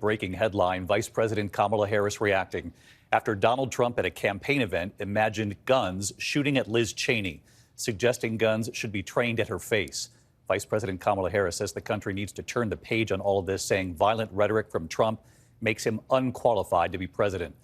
Breaking headline, Vice President Kamala Harris reacting after Donald Trump at a campaign event imagined guns shooting at Liz Cheney, suggesting guns should be trained at her face. Vice President Kamala Harris says the country needs to turn the page on all of this, saying violent rhetoric from Trump makes him unqualified to be president.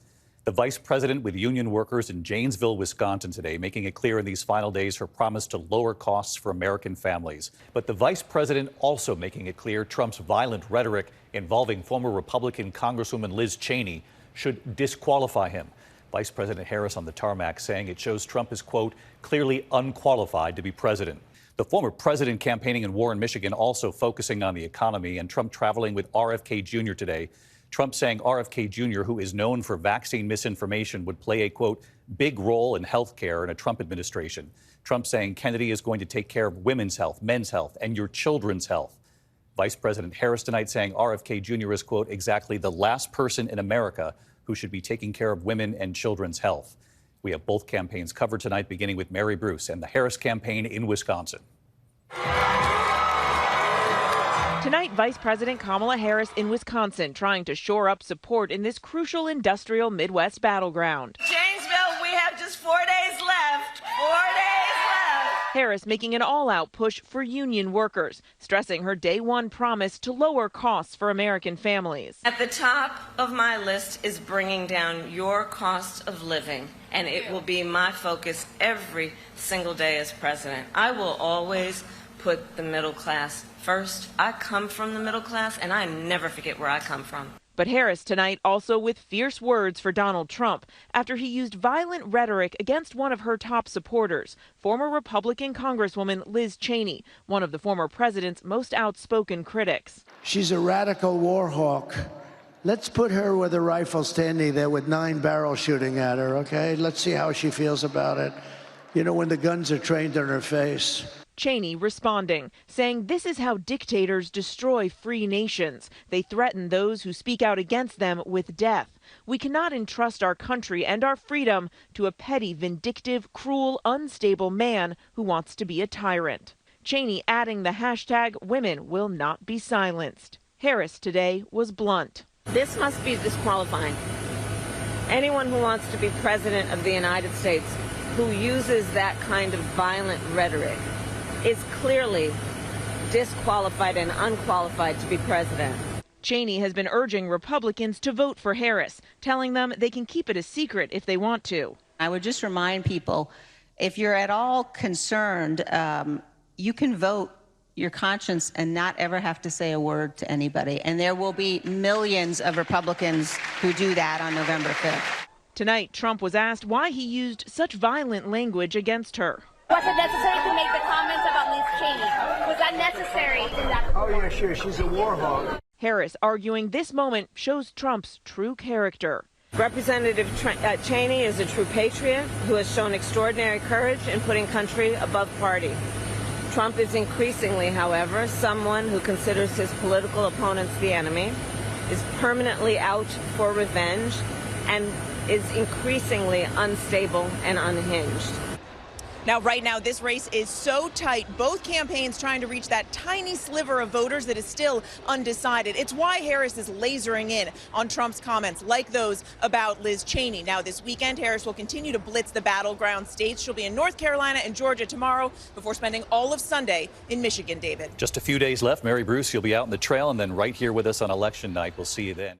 The vice president with union workers in Janesville, Wisconsin today, making it clear in these final days her promise to lower costs for American families. But the vice president also making it clear Trump's violent rhetoric involving former Republican Congresswoman Liz Cheney should disqualify him. Vice President Harris on the tarmac saying it shows Trump is, quote, clearly unqualified to be president. The former president campaigning in Warren, Michigan, also focusing on the economy, and Trump traveling with RFK Jr. today. Trump saying RFK Jr., who is known for vaccine misinformation, would play a, quote, big role in health care in a Trump administration. Trump saying Kennedy is going to take care of women's health, men's health, and your children's health. Vice President Harris tonight saying RFK Jr. is, quote, exactly the last person in America who should be taking care of women and children's health. We have both campaigns covered tonight, beginning with Mary Bruce and the Harris campaign in Wisconsin. Tonight, Vice President Kamala Harris in Wisconsin trying to shore up support in this crucial industrial Midwest battleground. Janesville, we have just 4 days left. 4 days left. Harris making an all-out push for union workers, stressing her day one promise to lower costs for American families. At the top of my list is bringing down your cost of living, and it will be my focus every single day as president. I will always put the middle class first. I come from the middle class, and I never forget where I come from. But Harris tonight also with fierce words for Donald Trump after he used violent rhetoric against one of her top supporters, former Republican Congresswoman Liz Cheney, one of the former president's most outspoken critics. She's a radical war hawk. Let's put her with a rifle standing there with 9 barrels shooting at her, okay? Let's see how she feels about it. You know, when the guns are trained on her face. Cheney responding, saying this is how dictators destroy free nations. They threaten those who speak out against them with death. We cannot entrust our country and our freedom to a petty, vindictive, cruel, unstable man who wants to be a tyrant. Cheney adding the hashtag women will not be silenced. Harris today was blunt. This must be disqualifying. Anyone who wants to be president of the United States who uses that kind of violent rhetoric is clearly disqualified and unqualified to be president. Cheney has been urging Republicans to vote for Harris, telling them they can keep it a secret if they want to. I would just remind people, if you're at all concerned, you can vote your conscience and not ever have to say a word to anybody. And there will be millions of Republicans who do that on November 5th. Tonight, Trump was asked why he used such violent language against her. Was it necessary to make the comments about Liz Cheney? Was that necessary in that? Oh, yeah, sure. She's a war hawk. Harris arguing this moment shows Trump's true character. Representative Cheney is a true patriot who has shown extraordinary courage in putting country above party. Trump is increasingly, however, someone who considers his political opponents the enemy, is permanently out for revenge, and is increasingly unstable and unhinged. Now, right now, this race is so tight. Both campaigns trying to reach that tiny sliver of voters that is still undecided. It's why Harris is lasering in on Trump's comments, like those about Liz Cheney. Now, this weekend, Harris will continue to blitz the battleground states. She'll be in North Carolina and Georgia tomorrow before spending all of Sunday in Michigan, David. Just a few days left. Mary Bruce, you'll be out in the trail and then right here with us on election night. We'll see you then.